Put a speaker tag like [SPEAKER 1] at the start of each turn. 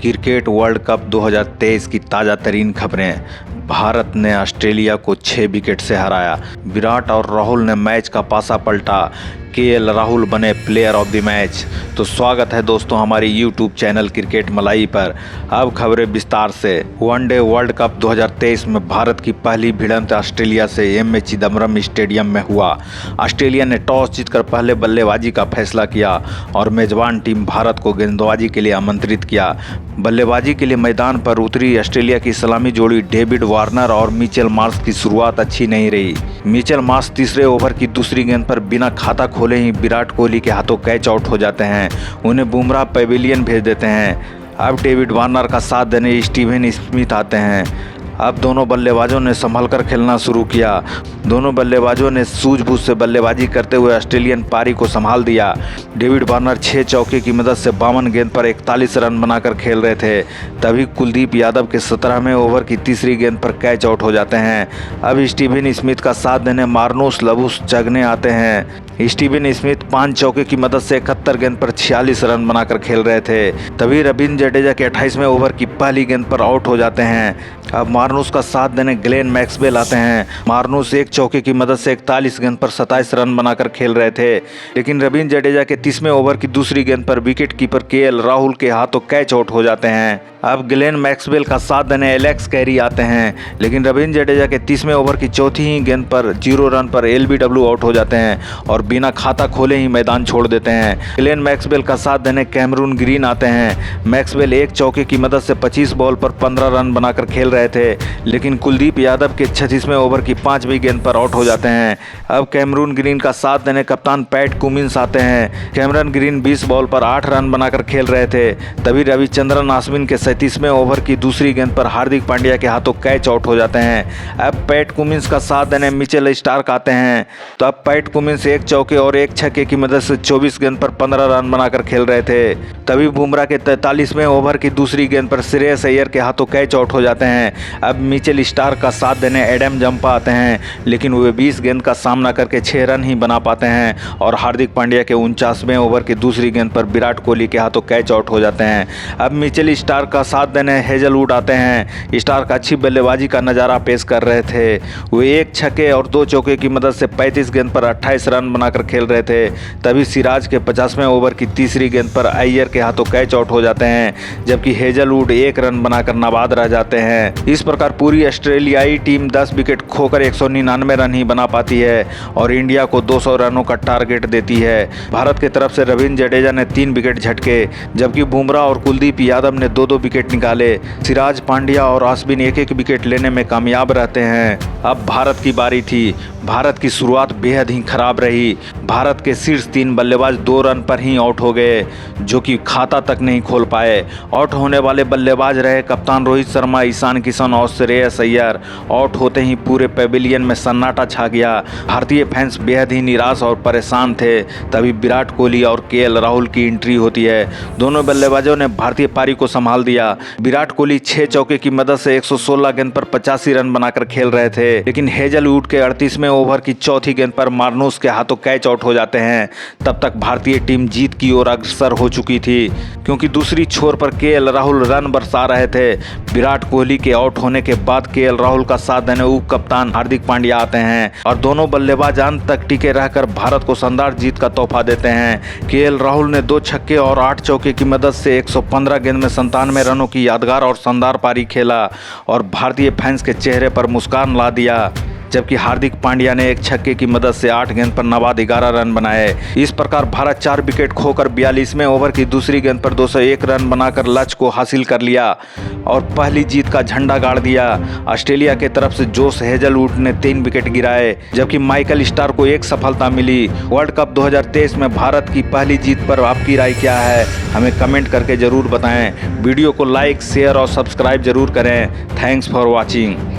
[SPEAKER 1] Cricket world cup 2023 की ताज़ा तरीन खबरें। भारत ने ऑस्ट्रेलिया को 6 विकेट से हराया। विराट और राहुल ने मैच का पासा पलटा। केएल राहुल बने प्लेयर ऑफ द मैच। तो स्वागत है दोस्तों हमारी यूट्यूब चैनल क्रिकेट मलाई पर। अब खबरें विस्तार से। वनडे वर्ल्ड कप 2023 में भारत की पहली भिड़ंत ऑस्ट्रेलिया से एम.ए. चिदंबरम स्टेडियम में हुआ। ऑस्ट्रेलिया ने टॉस जीतकर पहले बल्लेबाजी का फैसला किया और मेजबान टीम भारत को गेंदबाजी के लिए आमंत्रित किया। बल्लेबाजी के लिए मैदान पर उतरी ऑस्ट्रेलिया की सलामी जोड़ी डेविड वार्नर और मिचेल मार्श की शुरुआत अच्छी नहीं रही। मिचेल मार्श तीसरे ओवर की दूसरी गेंद पर बिना खाता खोले ही विराट कोहली के हाथों कैच आउट हो जाते हैं। उन्हें बुमराह पेविलियन भेज देते हैं। अब डेविड वार्नर का साथ देने स्टीवन स्मिथ आते हैं। अब दोनों बल्लेबाजों ने संभल कर खेलना शुरू किया। दोनों बल्लेबाजों ने सूझबूझ से बल्लेबाजी करते हुए ऑस्ट्रेलियन पारी को संभाल दिया। डेविड वार्नर 6 चौके की मदद से 52 गेंद पर 41 रन बनाकर खेल रहे थे। तभी कुलदीप यादव के 17वें ओवर की तीसरी गेंद पर कैच आउट हो जाते हैं। अब स्टीवन स्मिथ का साथ देने मार्नुस लबुशजगने आते हैं। स्टीवन स्मिथ 5 चौके की मदद से 71 गेंद पर 46 रन बनाकर खेल रहे थे। तभी रविंद्र जडेजा के 28वें ओवर की पहली गेंद पर आउट हो जाते हैं। अब मार्नुस का साथ देने ग्लेन मैक्सवेल आते हैं। मार्नुस 1 चौके की मदद से 41 गेंद पर 27 रन बनाकर खेल रहे थे, लेकिन रविंद्र जडेजा के 30वें ओवर की दूसरी गेंद पर विकेट कीपर केएल राहुल के हाथों कैच आउट हो जाते हैं। अब ग्लेन मैक्सवेल का साथ देने एलेक्स कैरी आते हैं, लेकिन रविंद्र जडेजा के 30वें ओवर की चौथी ही गेंद पर 0 रन पर एलबीडब्ल्यू आउट हो जाते हैं और बिना खाता खोले ही मैदान छोड़ देते हैं। ग्लेन मैक्सवेल का साथ देने कैमरून ग्रीन आते हैं। मैक्सवेल 1 चौके की मदद से 25 बॉल पर 15 रन बनाकर खेल रहे थे, लेकिन कुलदीप यादव के 36वें ओवर की 5वीं गेंद पर आउट हो जाते हैं। अब कैमरून ग्रीन का साथ देने कप्तान पैट कुमिंस आते हैं। कैमरन ग्रीन 20 बॉल पर 8 रन बनाकर खेल रहे थे। तभी रविचंद्रन अश्विन के 37वें ओवर की दूसरी गेंद पर हार्दिक पांड्या के हाथों कैच आउट हो जाते हैं। अब पैट कुमिंस का साथ देने मिचेल स्टार्क आते हैं। तो अब पैट कुमिंस 1 चौके और 1 छक्के की मदद से 24 गेंद पर 15 रन बनाकर खेल रहे थे। तभी बुमराह के 43वें ओवर की दूसरी गेंद पर श्रेयस अय्यर के हाथों कैच आउट हो जाते हैं। अब मिचेल स्टार्क का साथ देने एडम जंपा आते हैं, लेकिन वे 20 गेंद का सामना करके 6 रन ही बना पाते हैं और हार्दिक पांड्या के 49वें ओवर की दूसरी गेंद पर विराट कोहली के हाथों कैच आउट हो जाते हैं। अब मिचेल स्टार्क का साथ देने हेजलवुड आते हैं। स्टार्क अच्छी बल्लेबाजी का नज़ारा पेश कर रहे थे। वे 1 छक्के और 2 चौके की मदद से 35 गेंद पर 28 रन बनाकर खेल रहे थे। तभी सिराज के 50वें ओवर की तीसरी गेंद पर अय्यर के हाथों कैच आउट हो जाते हैं, जबकि हेजलवुड 1 रन बनाकर नाबाद रह जाते हैं। इस प्रकार पूरी ऑस्ट्रेलियाई टीम 10 विकेट खोकर 199 रन ही बना पाती है और इंडिया को 200 रनों का टारगेट देती है। भारत की तरफ से रविंद्र जडेजा ने 3 विकेट झटके, जबकि बुमराह और कुलदीप यादव ने 2-2 विकेट निकाले। सिराज, पांड्या और अश्विन 1-1 विकेट लेने में कामयाब रहते हैं। अब भारत की बारी थी। भारत की शुरुआत बेहद ही खराब रही। भारत के शीर्ष 3 बल्लेबाज 2 रन पर ही आउट हो गए, जो कि खाता तक नहीं खोल पाए। आउट होने वाले बल्लेबाज रहे कप्तान रोहित शर्मा, ईशान किशन और श्रेयस अय्यर। आउट होते ही पूरे पेविलियन में सन्नाटा छा गया। भारतीय फैंस बेहद ही निराश और परेशान थे। तभी विराट कोहली और केएल राहुल की एंट्री होती है। दोनों बल्लेबाजों ने भारतीय पारी को संभाल दिया। विराट कोहली 6 चौके की मदद से 116 गेंद पर 85 रन बनाकर खेल रहे थे, लेकिन हेजलवुड के 38वें ओवर की चौथी गेंद पर मार्नुस के हाथों कैच आउट हो जाते हैं। तब तक भारतीय टीम जीत की ओर अग्रसर हो चुकी थी, क्योंकि दूसरी छोर पर केएल राहुल रन बरसा रहे थे। विराट कोहली के आउट होने के बाद केएल राहुल का साथ देने उप कप्तान हार्दिक पांड्या आते हैं और दोनों बल्लेबाज अंत तक टिके रहकर भारत को शानदार जीत का तोहफा देते हैं। केएल राहुल ने 2 छक्के और 8 चौके की मदद से 115 गेंद में 97 रनों की यादगार और शानदार पारी खेला और भारतीय फैंस के चेहरे पर मुस्कान ला दिया, जबकि हार्दिक पांड्या ने 1 छक्के की मदद से 8 गेंद पर नाबाद 11 रन बनाए। इस प्रकार भारत 4 विकेट खोकर 42वें ओवर की दूसरी गेंद पर 201 रन बनाकर लक्ष्य को हासिल कर लिया और पहली जीत का झंडा गाड़ दिया। ऑस्ट्रेलिया के तरफ से जोश हेजलवुड ने 3 विकेट गिराए, जबकि माइकल स्टार्क को 1 सफलता मिली। वर्ल्ड कप 2023 में भारत की पहली जीत पर आपकी राय क्या है, हमें कमेंट करके जरूर बताएं। वीडियो को लाइक, शेयर और सब्सक्राइब जरूर करें। Thanks for watching.